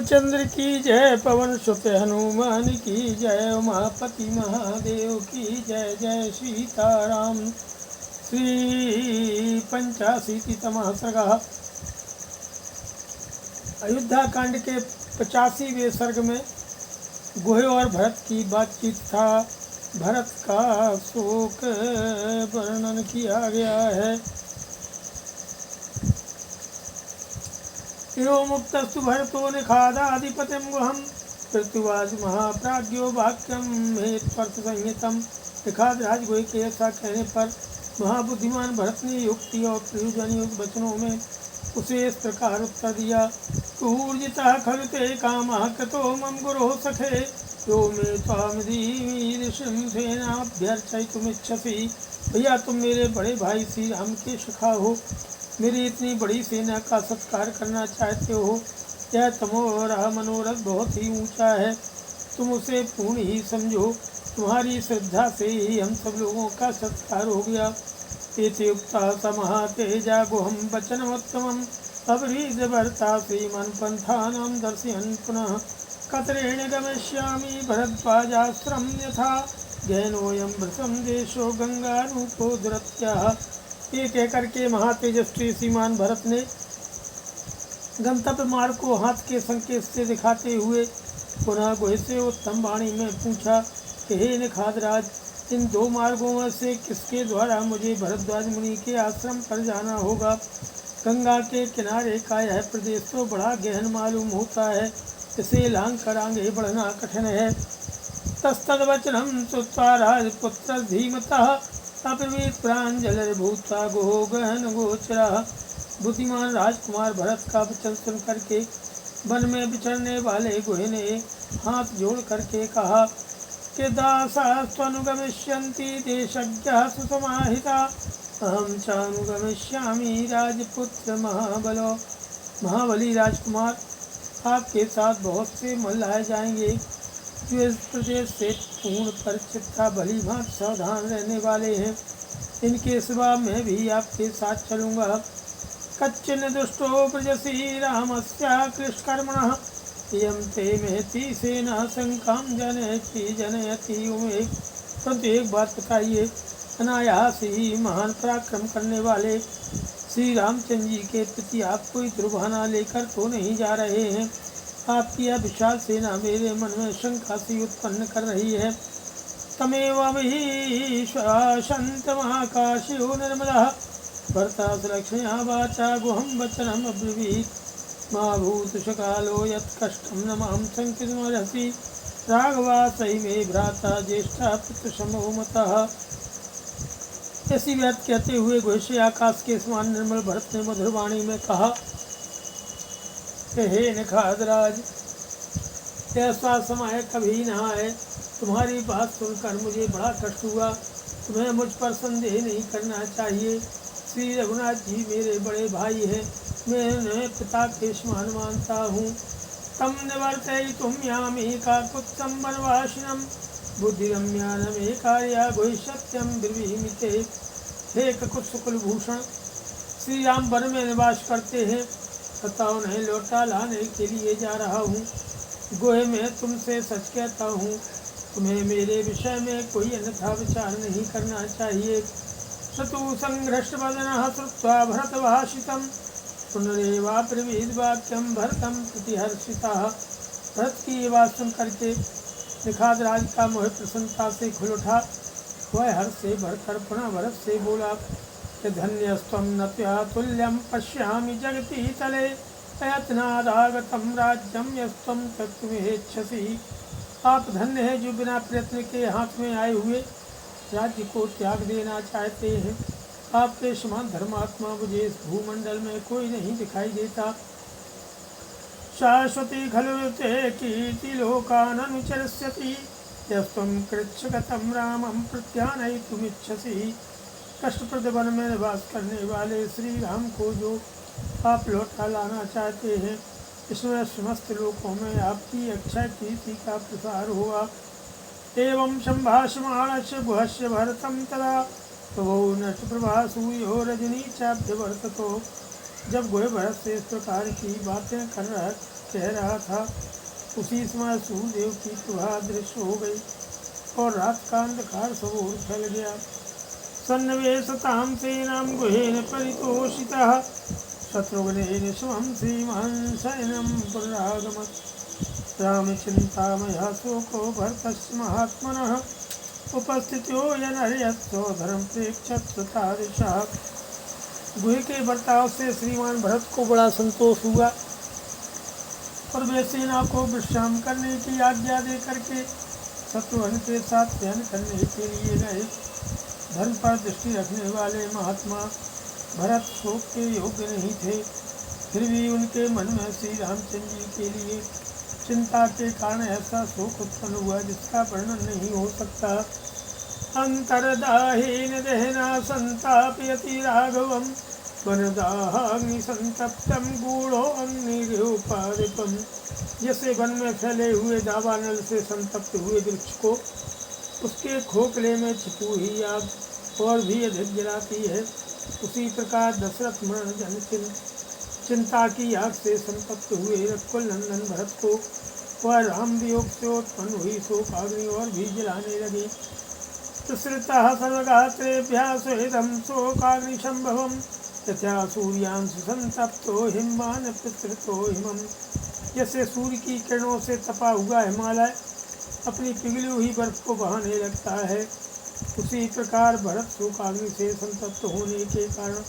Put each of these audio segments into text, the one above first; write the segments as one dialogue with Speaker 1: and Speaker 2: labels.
Speaker 1: रामचंद्र की जय, पवन सुत हनुमान की जय, उमापति महादेव की जय। जय सीताराम। श्री पंचाशीतितमः सर्गः। अयोध्या कांड के 85वें सर्ग में गुहे और भरत की बातचीत था। भरत का शोक वर्णन किया गया है। तिरो मुक्तस्तु भरतो निखादाधिपतिं गुहं, पृथ्वीवाज महाप्राज्ञो वाक्यम हेत्वर्थ संहितम। निखाद राजगुहे के ऐसा कहने पर महाबुद्धिमान भरत ने युक्ति और प्रयोजन युक्त वचनों में उसे इस प्रकार उत्तर दिया। ऊर्जितः खलु ते कामः कृतो मम गुरो सखे, यो मे त्वामिदीर्षिं सेनाभ्यर्चयितुमिच्छसि। भैया, तुम मेरे बड़े भाई श्री राम के सखा हो, मेरी इतनी बड़ी सेना का सत्कार करना चाहते हो। यह तुम्हारा मनोरथ बहुत ही ऊंचा है, तुम उसे पूर्ण ही समझो। तुम्हारी श्रद्धा से ही हम सब लोगों का सत्कार हो गया। इत्युक्ता स महातेजा गुहं वचनमुत्तमम्, अब्रीदभर्ता श्रीमन् पन्थानां दर्शयन् पुनः। कतरेण गमिष्यामि भरद्वाजाश्रमं यथा, जैनोऽयं वृषं देशो गंगारूपो दुरत्यः। ये कहकर के महातेजस्वी श्रीमान भरत ने गंतव्य मार्ग को हाथ के संकेत से दिखाते हुए पुनः गुहे से उत्तम वाणी में पूछा कि हे निखादराज, इन दो मार्गों में से किसके द्वारा मुझे भरद्वाज मुनि के आश्रम पर जाना होगा। गंगा के किनारे का यह प्रदेश तो बड़ा गहन मालूम होता है, इसे लांग कर आगे बढ़ना कठिन है। तस्तद्वचनं श्रुत्वा राजपुत्र धीमतः, अब्रवीत् प्राञ्जलिर्भूत्वा गुहो गहन गोचरः। बुद्धिमान राजकुमार भरत का वचन सुन करके वन में विचरने वाले गुहे ने हाथ जोड़ करके कहा कि दासास्त्वनुगमिष्यन्ति देशज्ञाः सुसमाहिता, अहं चानुगमिष्यामि राजपुत्र महाबलो। महाबली राजकुमार, आपके साथ बहुत से मल्लाए जाएंगे जो इस प्रदेश से पूर्ण परिचित था, भली भांति सावधान रहने वाले हैं। इनके सिवा मैं भी आपके साथ चलूँगा। कच्चिन दुष्टो प्रजसी रामस्याकृष्कर्मणः, इयं ते महती सेना शंकां जनयति उमे। परंतु एक बात बताइए, अनायास ही महान पराक्रम करने वाले श्री रामचंद्र जी के प्रति आप कोई दुर्भावना लेकर तो नहीं जा रहे हैं। आपकी यह विशाल सेना मेरे मन में शंका सी उत्पन्न कर रही है। तमेवमहीश्वासन्तमाकाशयो निर्मलः, भरतासलक्ष्म्या वाचा गुहं वचनम् अब्रवीत्। मा भूतशकालो यत्कष्टं न मां शङ्कितुमर्हसि, राघवा सही मे भ्राता ज्येष्ठा पुत्रशमो मतः। ऐसी बात कहते हुए गुहे से आकाश के समान निर्मल भरत ने मधुर वाणी में कहा, हे निखादराज, ऐसा समय कभी न आए। तुम्हारी बात सुनकर मुझे बड़ा कष्ट हुआ। तुम्हें मुझ पर संदेह नहीं करना चाहिए। श्री रघुनाथ जी मेरे बड़े भाई हैं, मैं उन्हें पिता के समान मानता हूँ। तम निवर्तयितुं यामि काकुत्स्थं वनवासिनं, बुद्धिरम्यानमेकार्या गुहि सत्यं ब्रवीमि ते। हे ककुत्स्थ कुलभूषण, श्री राम वन में निवास करते हैं तथा उन्हें लौटा लाने के लिए जा रहा हूँ। गुहे में तुमसे सच कहता हूँ, तुम्हें मेरे विषय में कोई अन्यथा विचार नहीं करना चाहिए। सतु संघृष्टवदनः श्रुत्वा भरतभाषितं, पुनरेवाब्रवीद् वाक्यं भरतं प्रतिहर्षितः। भरत की ये बात सुन करके निखाद राज का मोह प्रसन्नता से खुल उठा। वह हर्ष से भरकर पुनः भरत से बोला कि धन्यस्त्वं न त्वया तुल्यं पश्यामि जगति तले, प्रयत्नादागतं राज्यं यस्त्वं त्यक्तुमिच्छसि। आप धन्य हैं जो बिना प्रयत्न के हाथ में आए हुए राज्य को त्याग देना चाहते हैं। आपके समान धर्मात्मा मुझे इस भूमंडल में कोई नहीं दिखाई देता। शाश्वती खलु ते कीर्तिलोकाननुचरिष्यति, यस्त्वं कृच्छ्रगतं रामं प्रत्यानयितुमिच्छसि। कष्टप्रद वन में निवास करने वाले श्री राम को जो आप लौटा लाना चाहते हैं, इसमें समस्त लोकों में आपकी अक्षय कीर्ति का प्रसार हुआ। एवं संभाषमाणस्य गुहस्य भरतं तदा, प्रभो नष्टप्रभासूयो रजनी चाभ्यवर्ततो। जब गुहे भरत से इस प्रकार की बातें कर कह रहा था। उसी समय सूर्यदेव की प्रभा दृश्य हो गई और रात का अंधकार सब ओर फैल गया। सन्निवेशतां सेनां गुहेन परितोषितः शत्रुघ्नेन शुभं श्रीमान् शयनं पुनरागमत्। रामचिन्तामयः शोको भरतस्य महात्मनः उपस्थितो यनर्यत्सो धर्म प्रेक्षत तादृशः। गुहे के बर्ताव से श्रीमान भरत को बड़ा संतोष हुआ और वे सेना को विश्राम करने की आज्ञा दे करके शत्रुघ्न के साथ ध्यान करने के लिए गए। धर्म पर दृष्टि रखने वाले महात्मा भरत शोक के योग्य नहीं थे, फिर भी उनके मन में श्री रामचंद्र जी के लिए चिंता के कारण ऐसा शोक उत्पन्न हुआ जिसका वर्णन नहीं हो सकता। अंतर्दाहेन दहना संतापयति राघवम वनदाहाग्नि संतप्तम गूढ़ो अग्निरूपादिपम। जैसे वन में फैले हुए दावानल से संतप्त हुए वृक्ष को उसके खोखले में छिपी हुई आग और भी अधिक जलाती है, उसी प्रकार दशरथ मरण जन चिंता की आग से संतप्त हुए रघुकुल नंदन भरत को वह राम वियोग से उत्पन्न हुई शोक अग्नि और भी जलाने लगी। सुश्रितः सर्वगात्रेभ्यः सुहृदं शोकाग्निशंभवम् यथा सूर्यांशु संतप्तो हिमवान पितृतो हिमम। जैसे सूर्य की किरणों से तपा हुआ हिमालय अपनी पिघली हुई बर्फ को बहाने लगता है, उसी प्रकार भरत शोकाग्नि से संतप्त होने के कारण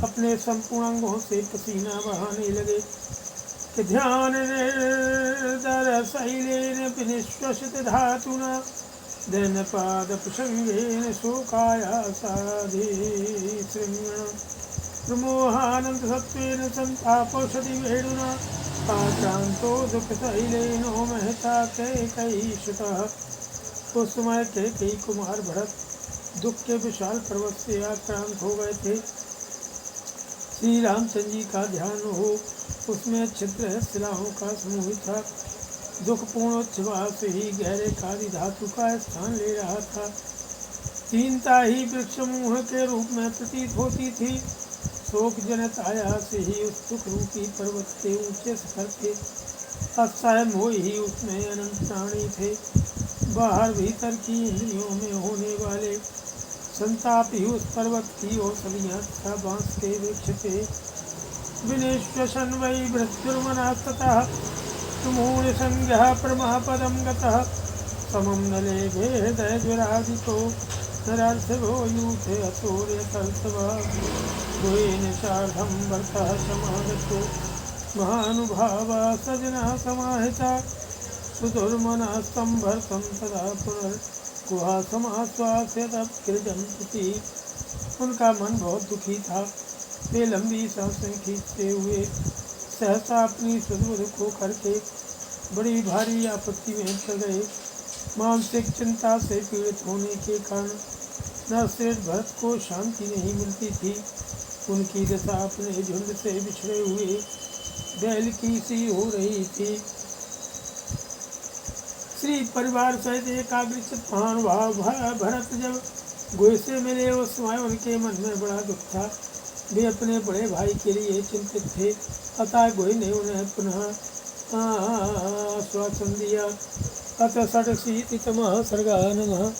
Speaker 1: अपने संपूर्ण अंगों से पसीना बहाने लगे। कि ध्यान निर्दर शैलेन विनिश्वसित धातुना दैन पाद प्रसंगेन शोकायासाधि श्रृंगण प्रमोहानंद सत्वेन संतापौषधि वेणुना आक्रांतो दुख शैलेनो महता कैकयीषुतः। उस समय कैकेयी कुमार भरत दुख के विशाल पर्वत से आक्रांत हो गए थे। श्री रामचंद्र जी का ध्यान हो उसमें छिद्र शिलाओं का समूह था। दुखपूर्ण उच्छ्वास से ही गहरे काली धातु का स्थान ले रहा था। दीनता ही वृक्ष मुँह के रूप में प्रतीत होती थी। शोक जनित आया से ही उस दुख रूपी पर्वत के ऊंचे शिखर के असहाय मोह ही उसमें अनंत प्राणी थे। बाहर भीतर की इंद्रियों में होने वाले संताप ही उस पर्वत की औषधियाँ तथा बांस के वृक्ष थे। विनिश्वसन वै मृत्युर्मनस्ततः सुमूल संज्ञः परमपदं गतः समं नले भेदय ज्वरादितो नरार्थिवो यूथे अतोर्यतर्तवा। गुहेन सार्धं भरतः समागतो महानुभावा सजना समाहिता सुदुर्मनस्तं भरतं तदा पुनर्गुहा समाश्वास्यदप्यजं प्रति। उनका मन बहुत दुखी था। वे लंबी सांसें खींचते हुए सहसा अपनी सुदबुद को करके बड़ी भारी आपत्ति में पड़ गए। मानसिक चिंता से पीड़ित होने के कारण नरश्रेष्ठ भरत को शांति नहीं मिलती थी। उनकी दशा अपने झुंड से बिछड़े हुए बैल की सी हो रही थी। श्री परिवार सहित एकाग्रचित महानुभाव भरत जब गुहे से मिले उस समय उनके मन में बड़ा दुख था। वे अपने बड़े भाई के लिए चिंतित थे, अतः गुहे ने उन्हें पुनः आश्वासन दिया। अतः षडशीतितमः सर्गः नमः।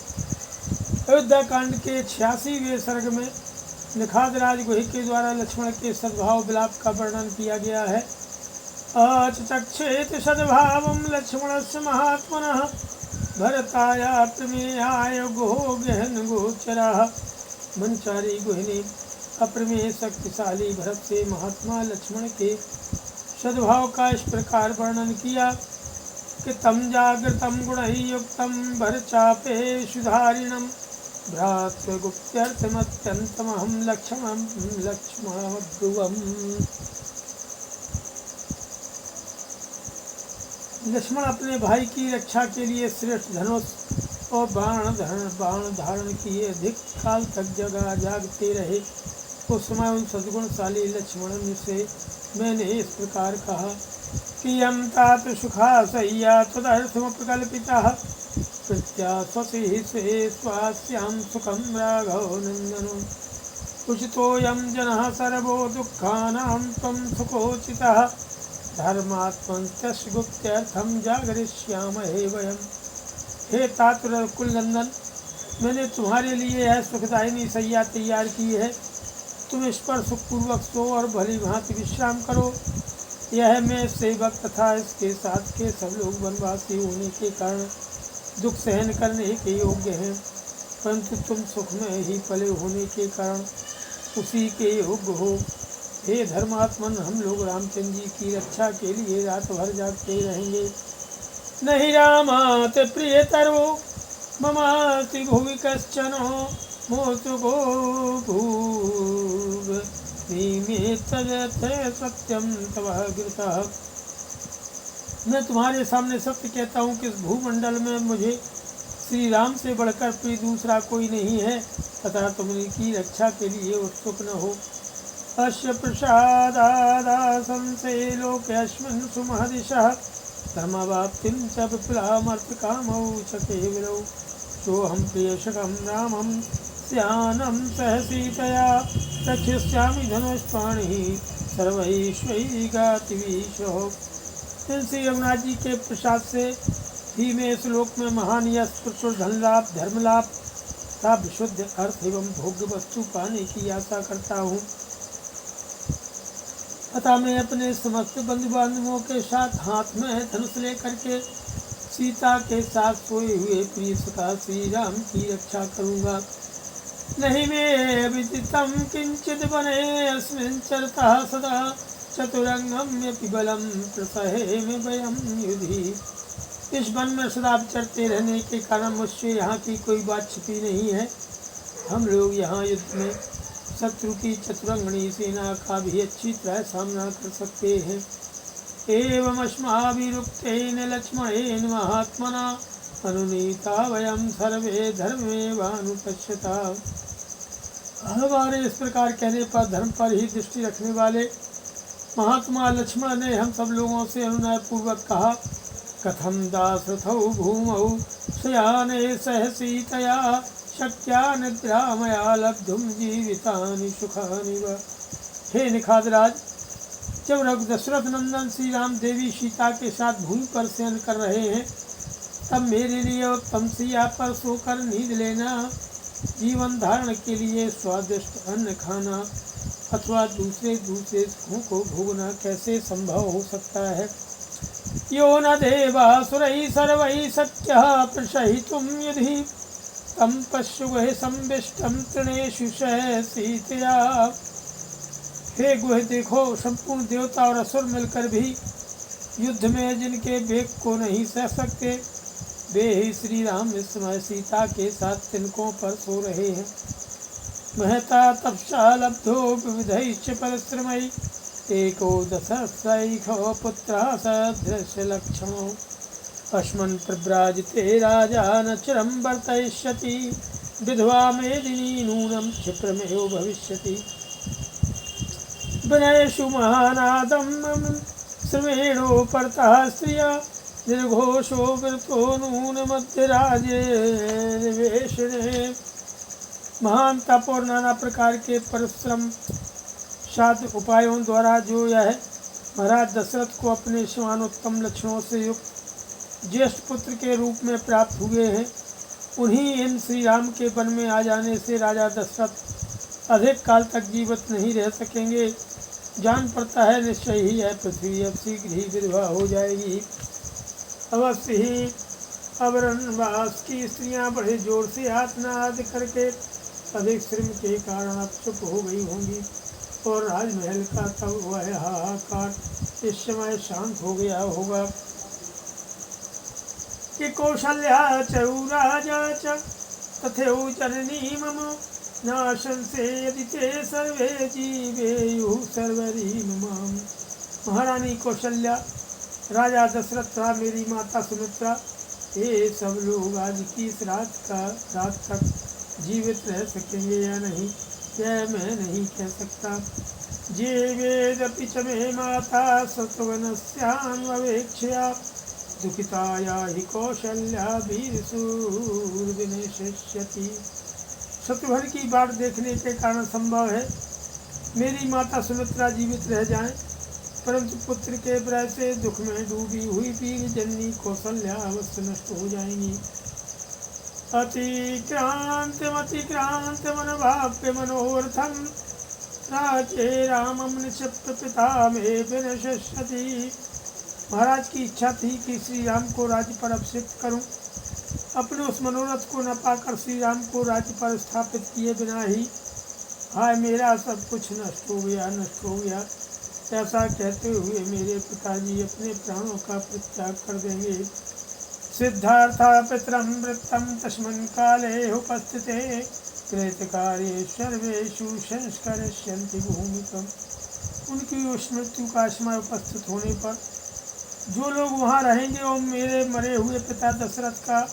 Speaker 1: अयोध्या कांड के 86वें सर्ग में निखादराज गुहे के द्वारा लक्ष्मण के सद्भाव विलाप का वर्णन किया गया है। अचक्षेत सद्भावं लक्ष्मणस्य महात्मनः भरताय प्रमेयाय गुहो गहन गोचरः। मनचारी गुहे ने अप्रमेय शक्तिशाली भरत से महात्मा लक्ष्मण के सद्भाव का इस प्रकार वर्णन किया कि तम जागृतं गुणयुक्तं भरचापे सुधारिणं भ्रातृगुप्त्यर्थमत्यन्तमहं लक्ष्मणमब्रुवम्। लक्ष्मण अपने भाई की रक्षा के लिए श्रेष्ठ धनुष और बाण धारण किए अधिक काल तक जागते रहे। उस समय उन सद्गुणशाली लक्ष्मण से मैंने इस प्रकार कहा कि यम तात सुखा सह्या तदर्थमुपकल्पितः प्रत्याशसि से स्वास्यां सुखं राघव नंदन। उचितोऽयं जनः सर्वो दुःखानां त्वं सुखोचितः धर्मात्मन्त्यस्य गुप्त्यर्थम जागरिष्यामहे वयम्। हे तात कुलनंदन, मैंने तुम्हारे लिए यह सुखदायिनी सैया तैयार की है। तुम इस पर सुखपूर्वक सो और भली भांति विश्राम करो। यह मैं सेवक तथा इसके साथ के सब लोग वनवासी होने के कारण दुख सहन करने के योग्य हैं, परंतु तुम सुख में ही पले होने के कारण उसी के योग्य हो। हे धर्मात्मन, हम लोग रामचंद्र जी की रक्षा के लिए रात भर जागते रहेंगे। नहीं रामात प्रियतरो ममाति भुवि कश्चन मोचुको भूव मे तजते सत्यम तवः गिरतः। मैं तुम्हारे सामने सत्य कहता हूँ कि इस भूमंडल में मुझे श्री राम से बढ़कर प्रिय दूसरा कोई नहीं है, तथा तुम उनकी रक्षा के लिए उत्सुक न हो। अस्य प्रसादादासंसे लोकेऽस्मिन् सुमहदिशः धर्मवाप्तिं च विपुलामर्थकामौ च केवलौ सोऽहं प्रियशकं रामं स्यानं सह सीतया रक्षिष्यामि धनुष्पाणिः सर्वैश्वैगातिवीशः। श्री रघुनाथ जी के प्रसाद से ही मैं इस लोक में महान यश, प्रचुर धन लाभ, धर्म लाभ तथा विशुद्ध अर्थ एवं भोग्य वस्तु पाने की आशा करता हूँ। अतः मैं अपने समस्त बंधु बांधवों के साथ हाथ में धनुष लेकर के सीता के साथ सोए हुए प्रिय सखा श्री राम की रक्षा करूँगा। नहीं मैं विदितम किंचित बने अस्मिन् चरतः सदा चतुरंगम्यपि बलम प्रसहेमि वयं युधि। इस वन में सदा चरते रहने के कारण मुझसे यहाँ की कोई बात छिपी नहीं है। हम लोग यहाँ युद्ध में शत्रु की चतुरंगणी सेना का भी अच्छी तरह सामना कर सकते हैं। एवं अस्माभिरुक्तेन लक्ष्मणेन महात्मना अनुनीता वयं सर्वे धर्मेवानुपश्यता। हमारे इस प्रकार कहने पर धर्म पर ही दृष्टि रखने वाले महात्मा लक्ष्मण ने हम सब लोगों से अनुनय पूर्वक कहा, कथम दासरथौ भूमौ शयाने सह सीतया शक्या निद्रा मया लब्धुम जीवितानि सुखानि व। हे निखादराज, जब दशरथ नंदन श्री राम देवी सीता के साथ भूमि पर शयन कर रहे हैं, तब मेरे लिए उत्तम सिया पर सोकर नींद लेना, जीवन धारण के लिए स्वादिष्ट अन्न खाना अथवा दूसरे सुखों को भोगना कैसे संभव हो सकता है। यो न देवासुरैः सर्वैः शक्यः प्रशयितुं युधि तं पश्युगुहे संविष्टं तृणेषु सीतया। हे गुहे, देखो, संपूर्ण देवता और असुर मिलकर भी युद्ध में जिनके वेग को नहीं सह सकते, वे ही श्री राम इस समय सीता के साथ तिनकों पर सो रहे हैं। महता तपसा लब्धो विविधैश्च परिश्रमैः एको दशसहस्रैको पुत्रः सदृश्य लक्षणो अस्मन् प्रव्राजिते राजा न चिरं वर्तयिष्यति विधवा मेदिनी नूनं क्षिप्रमेव भविष्यति। वनेषु महानादं श्रमेणो परतः स्त्रिया निर्घोषो वृतो नून मध्यराजे निवेशने। महान तप और नाना प्रकार के परिश्रम साध्य उपायों द्वारा जो यह महाराज दशरथ को अपने शिवानोत्तम लक्षणों से युक्त ज्येष्ठ पुत्र के रूप में प्राप्त हुए हैं, उन्हीं इन श्री राम के वन में आ जाने से राजा दशरथ अधिक काल तक जीवित नहीं रह सकेंगे। जान पड़ता है निश्चय ही यह पृथ्वी अब शीघ्र ही विधवा हो जाएगी। अवश्य ही अब वनवास की स्त्रियां बड़े जोर से आर्तनाद करके अधिक श्रम के कारण अब चुप हो गई होंगी और राजमहल का तब वह हाहाकार इस समय शांत हो गया होगा कि कौशल्या च राजा च तथैव जननी मम नाशंसे यदि ते सर्वे जीवेयुः सर्वरीममाम्। महारानी कौशल्या, राजा दशरथ, मेरी माता सुमित्रा, ये सब लोग आज की इस रात तक जीवित रह सकेंगे या नहीं, यह मैं नहीं कह सकता। जीवेदपि च मे माता सत्वनस्यान्ववेक्ष्या दुखिताया हि कौशल्या वीरशूरविनिशिष्यति। शत्रुघ्न की बाट देखने के कारण संभव है मेरी माता सुमित्रा जीवित रह जाएं, परंतु पुत्र के प्रय से दुख में डूबी हुई पीर जननी कौशल्या अवश्य नष्ट हो जाएंगी। अतिक्रांत मन भाव्य मनोरथम राजे रामम निक्षिप्त पिता में विनश्यति। महाराज की इच्छा थी कि श्री राम को राज्य पर अभिषिक्त करूं। अपने उस मनोरथ को न पाकर श्री राम को राज्य पर स्थापित किए बिना ही हाय मेरा सब कुछ नष्ट हो गया। ऐसा कहते हुए मेरे पिताजी अपने प्राणों का परित्याग कर देंगे। सिद्धार्थ पितरम वृत्तम तस्मिन् काले उपस्थिते प्रेतकार्ये सर्वेषु संस्करिष्यन्ति भूमिकम्। उनकी उस मृत्यु का समय उपस्थित होने पर जो लोग वहाँ रहेंगे और मेरे मरे हुए पिता दशरथ का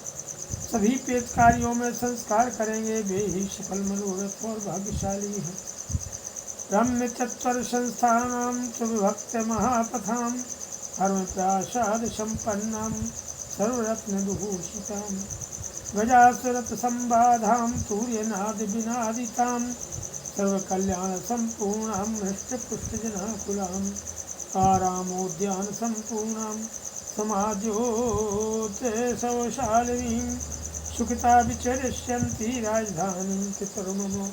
Speaker 1: सभी प्रेत कार्यों में संस्कार करेंगे, वे ही सफल मनोरथ और भाग्यशाली हैं। रम्य चत्वर संस्थानां च विभक्त महापथां धर्म प्रासाद संपन्नां सर्वरत्न विभूषितां गजासुरथ संबाधां सूर्यनाद विनादितां सर्वकल्याण संपूर्णां हृष्टपुष्टजनाकुलां आरामोद्यान संपूर्णां समाजोते सौशालिनीं सुखिता विचरिष्यन्ति राजधानीं चतुर्ममो।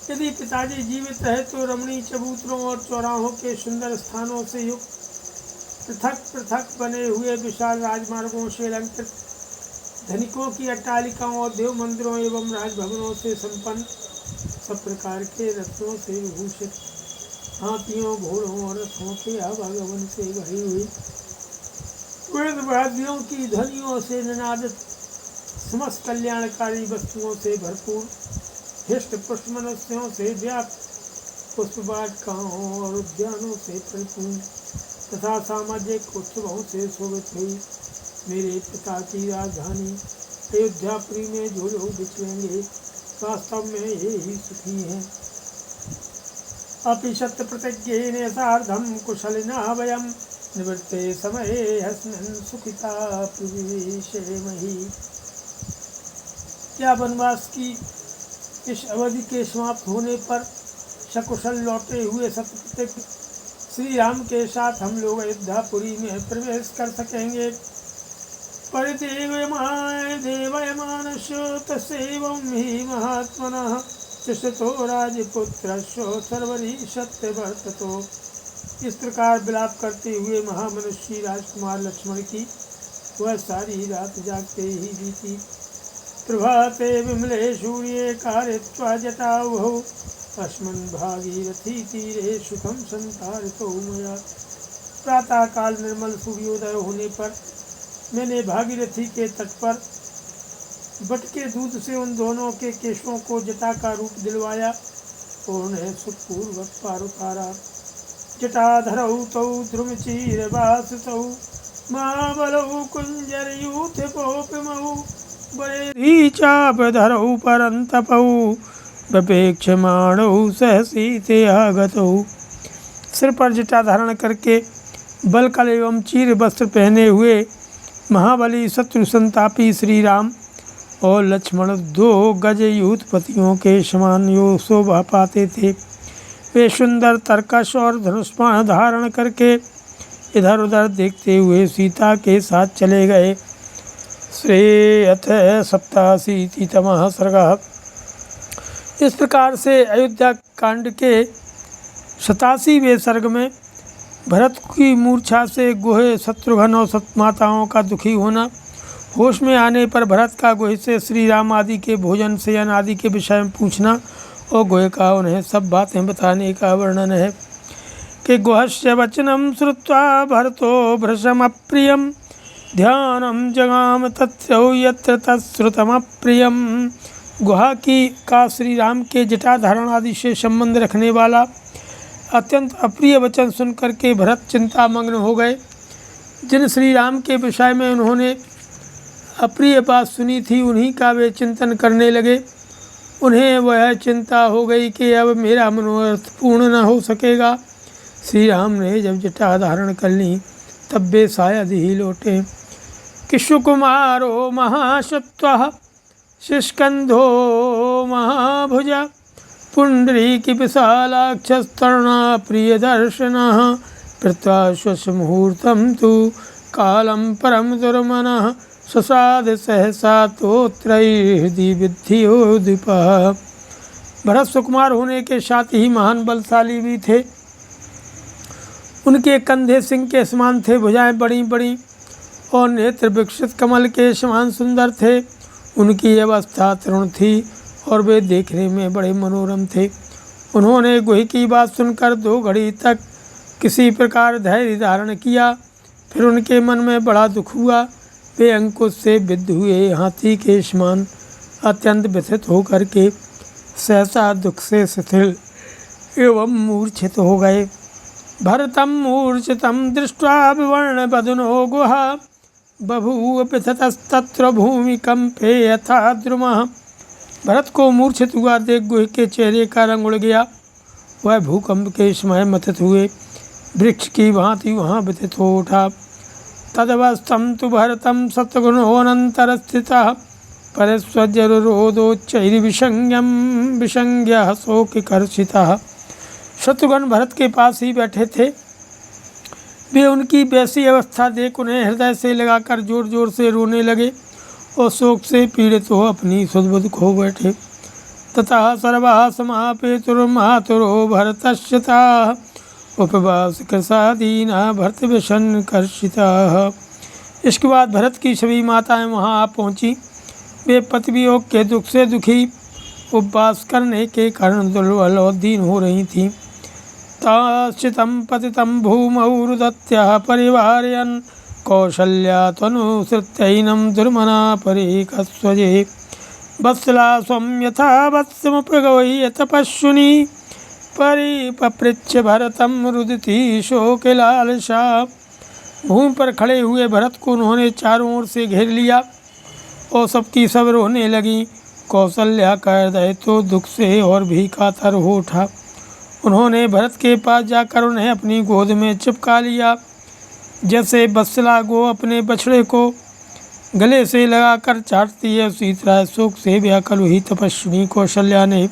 Speaker 1: यदि पिताजी जीवित रहे तो रमणीय चबूतरों और चौराहों के सुंदर स्थानों से युक्त पृथक पृथक बने हुए विशाल राजमार्गों से अलंकृत धनिकों की अट्टालिकाओं और देव मंदिरों एवं राजभवनों से संपन्न सब प्रकार के रत्नों से विभूषित हाथियों घोड़ों और रथों के आवागमन से भरी हुई वेदवाद्यों की ध्वनियों से निनादित समस्त कल्याणकारी वस्तुओं से भरपूर हृष्ट पुष्ट मनुष्यों से व्याप्त पुष्पवाटिकाओं और उद्यानों से परिपूर्ण तथा सामाजिक उत्सवों से शोभित हुई मेरे पिता की राजधानी अयोध्यापुरी में जो लोग विचरेंगे वास्तव में ये ही सुखी हैं। अपि सत्य प्रतिज्ञेन सार्धम कुशलिना वयम निवृत्ते समये हस्मिन् सुखिता प्रविशेमहि। क्या वनवास की इस अवधि के समाप्त होने पर सकुशल लौटे हुए सत्यप्रतिज्ञ श्री राम के साथ हम लोग अयोध्यापुरी में प्रवेश कर सकेंगे। परिदेवयमाय देवयमानस्यो तस्यैवं हि महात्मनः तिष्ठतो राजपुत्रस्यो सर्वरी सत्यवर्ततो। इस प्रकार विलाप करते हुए महामनुष्य राजकुमार लक्ष्मण की वह सारी रात जागते ही बीती। प्रभाते विमले सूर्ये कारयित्वा जटावहौ अस्मिन् भागीरथी तीरे सुखं संतारितो मया। प्रातः काल निर्मल सूर्योदय होने पर मैंने भागीरथी के तट पर बट के दूध से उन दोनों के केशों को जटा का रूप दिलवाया और उन्हें सुखपूर्वक पार उतारा। जटाधरौ तौ ध्रुमचीरवासितौ महाबलौ कुञ्जरयूथपोपमौ बलेरी चापधरौ परन्तपौ वपेक्षमाणौ सहसीते आगतौ। सिर पर जटा धारण करके बलकल एवं चीर वस्त्र पहने हुए महाबली शत्रु संतापी श्री राम और लक्ष्मण दो गज यूथपतियों के समान यो शोभा पाते थे। वे सुंदर तरकश और धनुष्बाण धारण करके इधर उधर देखते हुए सीता के साथ चले गए। श्रेयथ 87तमः सर्गः। इस प्रकार से अयोध्या कांड के 87वें सर्ग में भरत की मूर्छा से गुहे शत्रुघ्न और सतमाताओं का दुखी होना, होश में आने पर भरत का गुहे से श्री राम आदि के भोजन शयन आदि के विषय में पूछना और गुहे का उन्हें सब बातें बताने का वर्णन है कि गुहस्य वचनम श्रुत्वा भरतो भृशमप्रियं ध्यानं जगाम तत्सौ यत्र तत्श्रुतमप्रियं। गुहा की का श्री राम के जटा धारण आदि से संबंध रखने वाला अत्यंत अप्रिय वचन सुनकर के भरत चिंतामग्न हो गए। जिन श्री राम के विषय में उन्होंने अप्रिय बात सुनी थी उन्हीं का वे चिंतन करने लगे। उन्हें वह चिंता हो गई कि अब मेरा मनोरथ पूर्ण न हो सकेगा। श्री राम ने जब जटा धारण कर ली तब वे शायद ही लौटे। किशुकुमारो महासत्वः शिष्कंधो महाभुजा पुंडरीक विशालाक्षस्तरणा प्रियदर्शनः प्रत्याश्वसमुहूर्तं तु कालं परम दुर्मनः ससाद सहसा तोत्रैर्हृदि विद्धियोदीपः। भरत सुकुमार होने के साथ ही महान बलशाली भी थे। उनके कंधे सिंह के समान थे, भुजाएं बड़ी बड़ी और नेत्र विकसित कमल के समान सुंदर थे। उनकी अवस्था तरुण थी और वे देखने में बड़े मनोरम थे। उन्होंने गुह की बात सुनकर 2 घड़ी तक किसी प्रकार धैर्य धारण किया। फिर उनके मन में बड़ा दुख हुआ। वे अंकुश से विद्ध हुए हाथी के समान अत्यंत व्यथित होकर के सहसा दुख से शिथिल एवं मूर्छित हो गए। भरतं मूर्छितं दृष्ट्वा विवर्ण बदनो गुहा बभूव पृथतस्तत्र भूमिकंपे यथा द्रुमः। भरत को मूर्छित हुआ देख गुह के चेहरे का रंग उड़ गया। वह भूकंप के समय मथित हुए वृक्ष की भांति वहाँ व्यथित हो उठा। तदवस्थं तु भरतं सत्गुणोऽनंतर स्थितः परस्वजरोदोच्चैर्विषंज्ञं विषंज्ञः शोककर्षितः। शत्रुघ्न भरत के पास ही बैठे थे। वे उनकी वैसी अवस्था देख उन्हें हृदय से लगाकर जोर जोर से रोने लगे और शोक से पीड़ित हो अपनी सुध-बुध खो बैठे। ततः सर्वाः समापेतुर्मातुरो भरतस्यताः उपवास कृशादीना भरत विषन्न कर्षिताः। इसके बाद भरत की सभी माताएं वहां आ पहुंची। वे पति वियोग के दुख से दुखी उपवास करने के कारण दुर्बल और दीन हो रही थीं। ताश्चितं पतितं भूमौ रुदत्यः परिवारयन् कौशल्या तनुसृत्यैनं दुर्मना परिकस्वजे। वत्सला स्वं यथा वत्समुपगवय्य तपस्विनी परिपपृच्छ भरतं रुदिति शोकलालसा। भूमि पर खड़े हुए भरत को उन्होंने चारों ओर से घेर लिया और सबकी सब रोने लगी। कौशल्या का हृदय तो दुख से और भी कातर हो उठा। उन्होंने भरत के पास जाकर उन्हें अपनी गोद में चिपका लिया। जैसे वत्सला गो अपने बछड़े को गले से लगाकर चाटती है, उसी तरह शोक से व्याकुल हुई तपस्विनी कौशल्या ने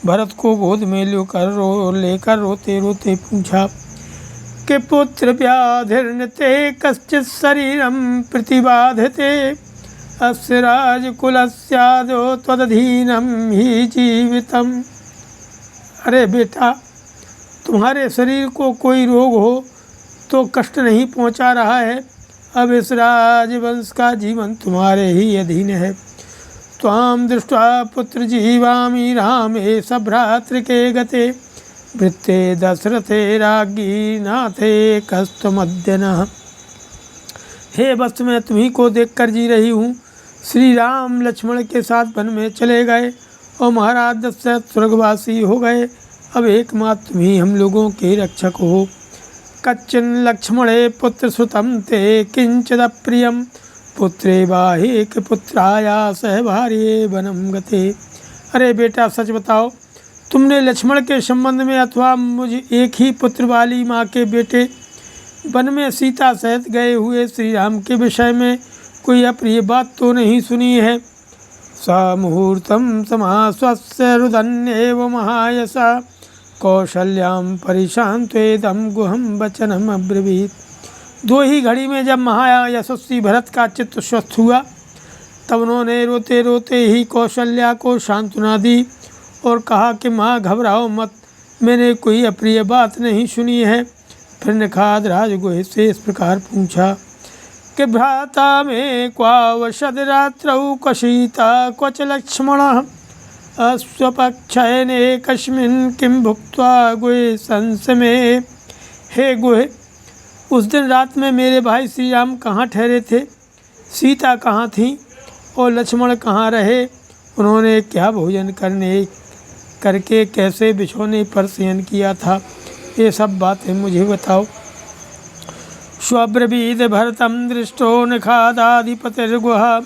Speaker 1: भरत को गोद में लेकर रोते रोते पूछा कि पुत्र व्याधिर्नते कश्चित् शरीरं प्रतिबाधते अस्य राजकुलस्यादो त्वदधीनं हि जीवितम्। अरे बेटा, तुम्हारे शरीर को कोई रोग हो तो कष्ट नहीं पहुंचा रहा है। अब इस राजवंश का जीवन तुम्हारे ही अधीन है। त्वां दृष्ट्वा पुत्र जीवामि रामे सभ्रातृके गते वृत्ते दशरथे राज्ञी नाथे कस्तमद्य नः। हे वत्स, मैं तुम्ही को देखकर जी रही हूँ। श्री राम लक्ष्मण के साथ वन में चले गए और महाराज दशरथ स्वर्गवासी हो गए। अब एकमात्र तुम ही हम लोगों के रक्षक हो। कच्चिन लक्ष्मणे पुत्र सुतम ते किंचिदप्रियम पुत्रे बाहिक पुत्राया सह भार्ये वनम गते। अरे बेटा, सच बताओ, तुमने लक्ष्मण के संबंध में अथवा मुझे एक ही पुत्र वाली माँ के बेटे वन में सीता सहित गए हुए श्री राम के विषय में कोई अप्रिय बात तो नहीं सुनी है। सा मुहूर्तम समास्वस्य रुदन्येव महायसा कौशल्याम परिशांत्वेदं गुहं वचनम अब्रवीत। 2 ही घड़ी में जब महायशस्वी भरत का चित्त स्वस्थ हुआ, तब उन्होंने रोते रोते ही कौशल्या को सांत्वना दी और कहा कि माँ घबराओ मत, मैंने कोई अप्रिय बात नहीं सुनी है। फिर निखाद राजगुह से इस प्रकार पूछा कि भ्राता में क्वावशद रात्रौ क्वशीता क्वच लक्ष्मणः स्वपक्षयने कस्मिन् किं भुक्त्वा गुहे संसमे। हे गुहे, उस दिन रात में मेरे भाई श्री राम कहाँ ठहरे थे, सीता कहाँ थी और लक्ष्मण कहाँ रहे, उन्होंने क्या भोजन करके कैसे बिछोने पर शयन किया था, ये सब बातें मुझे बताओ। स्वब्रवीद भरतं दृष्टो निखादाधिपतिर्गुहा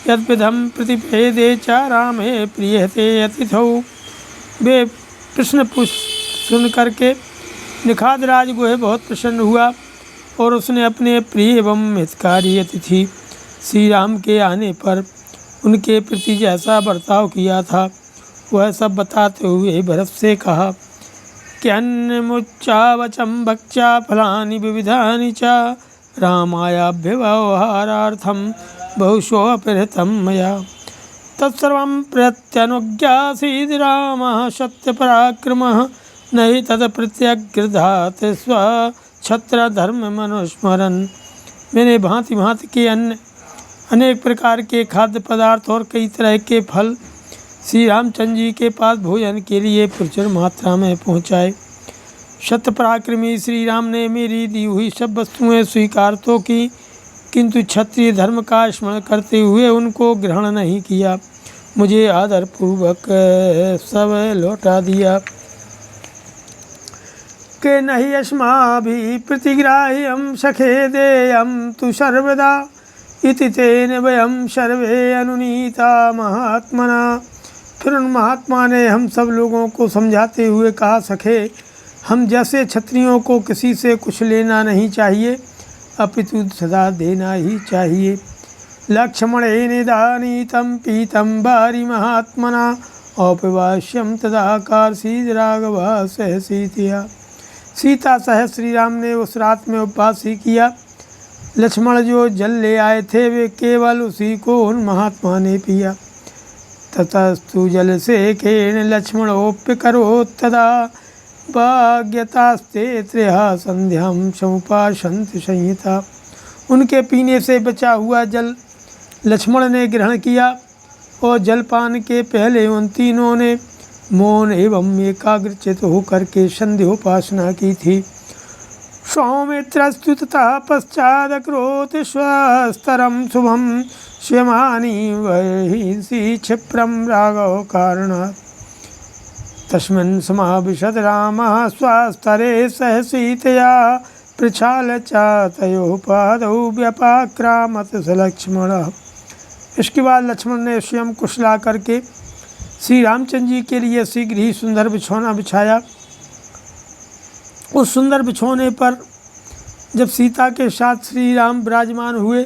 Speaker 1: यद्विधं प्रतिपेदे च रामे प्रियते अतिथौ। वे प्रश्न सुन करके निखाद राजगुह बहुत प्रसन्न हुआ और उसने अपने प्रिय एवं हितकारी अतिथि श्री राम के आने पर उनके प्रति जैसा बर्ताव किया था वह सब बताते हुए भरत से कहा कि अन्यमुच्चावचं भक्त्या फलानि विविधानि च रामायाभ्यवहारार्थं बहुशोऽपिहृतं मया तत्सर्वं प्रत्यनुज्ञासीद् रामः सत्यपराक्रमः न हि तत्प्रत्यग्रधात् स्वक्षत्रधर्ममनुस्मरन्। मैंने भांति भांति के अनेक प्रकार के खाद्य पदार्थ और कई तरह के फल श्री रामचंद्र जी के पास भोजन के लिए प्रचुर मात्रा में पहुँचाए। सत्यपराक्रमी श्री राम ने मेरी दी हुई सब वस्तुएं स्वीकार तो की, किंतु क्षत्रिय धर्म का स्मरण करते हुए उनको ग्रहण नहीं किया, मुझे आदरपूर्वक सब लौटा दिया। के नहीं अस्माभिः प्रतिग्राह्यं सखे देयं तु सर्वदा इति तेन वयं सर्वे अनुनीता महात्मना। फिर उन महात्मा ने हम सब लोगों को समझाते हुए कहा, सखे हम जैसे क्षत्रियों को किसी से कुछ लेना नहीं चाहिए, अपितु सदा देना ही चाहिए। लक्ष्मणेन निदानीतं पीतं भारी महात्मना औपवास्यं तदा कार्षीद् राघवः सह सीतया। सीता सह श्री राम ने उस रात में उपवास ही किया। लक्ष्मण जो जल ले आए थे वे केवल उसी को उन महात्मा ने पिया। ततस्तु जल से केन लक्ष्मणोप्य करो तदा भाग्यतास्ते त्रिहा संध्यां समुपासन्त संहिता। उनके पीने से बचा हुआ जल लक्ष्मण ने ग्रहण किया और जलपान के पहले उन तीनों ने मौन एवं एकाग्रचित होकर के संध्योपासना की थी। सौमित्रस्तु ततः पश्चादकरोत् स्वस्तरं शुभं श्यमानी वहिंसि क्षिप्रं राघव कारणात्। तस्मिन् समाविशद् रामः स्वस्तरे सह सीतया प्रक्षाल्य च तयोः पादौ व्यपाक्रामत् स लक्ष्मणः। इसके बाद लक्ष्मण ने स्वयं कुशला करके श्री रामचंद्र जी के लिए शीघ्र ही सुंदर बिछौना बिछाया। उस सुंदर बिछौने पर जब सीता के साथ श्री राम विराजमान हुए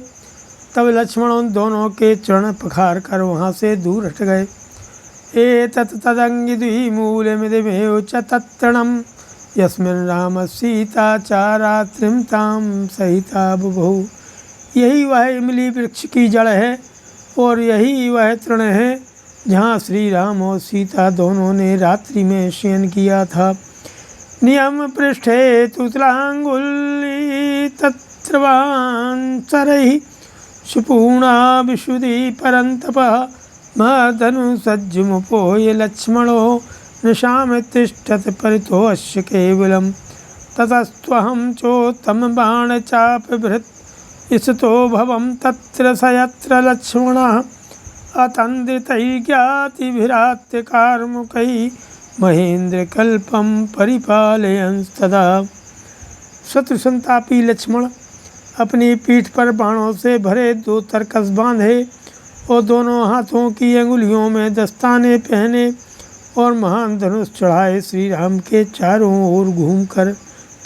Speaker 1: तब लक्ष्मण उन दोनों के चरण पखार कर वहाँ से दूर हट गए। एतत् तदङ्गिद्विमूलमिदमेव च तत्तृणं यस्मिन् रामः सीता च रात्रिं तां सहिता बुभुः। यही वह इमली वृक्ष की जड़ है और यही वह तृण है जहाँ श्री राम और सीता दोनों ने रात्रि में शयन किया था। नियम पृष्ठे तुतलांगुली तत्रवांसरैः सुपूर्णा विशुद्धि परन्तपः महधनुसज्जमुपोय लक्ष्मणो निशाम तिष्ठत् परितोष्य केवलम्। ततस्त्वहं चोत्तमबाणचापभृत् इसतो भवं तत्र स यत्र लक्ष्मणः अतन्द्रितैर्ज्ञातिभिरात्यकार्मुकैः महेन्द्रकल्पं परिपालयंस्तदा। शत्रु संतापी लक्ष्मण अपनी पीठ पर बाणों से भरे 2 तरकस बांधे और दोनों हाथों की अंगुलियों में दस्ताने पहने और महान धनुष चढ़ाए श्री राम के चारों ओर घूमकर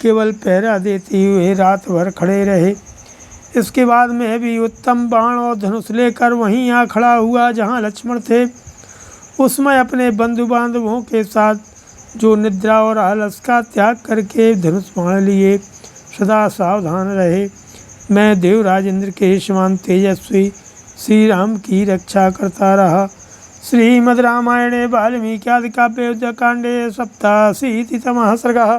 Speaker 1: केवल पहरा देते हुए रात भर खड़े रहे। इसके बाद मैं भी उत्तम बाण और धनुष लेकर वहीं आ खड़ा हुआ जहाँ लक्ष्मण थे। उसमें अपने बंधु बांधवों के साथ जो निद्रा और आलस का त्याग करके धनुष बाण लिए सदा सावधान रहे। मैं देवराज इंद्र के समान तेजस्वी श्री राम की रक्षा करता रहा। श्रीमद् रामायणे वाल्मीकि आदि काव्ये युद्धकांडे 87तमः सर्गः।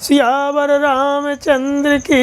Speaker 1: सियावर रामचंद्र की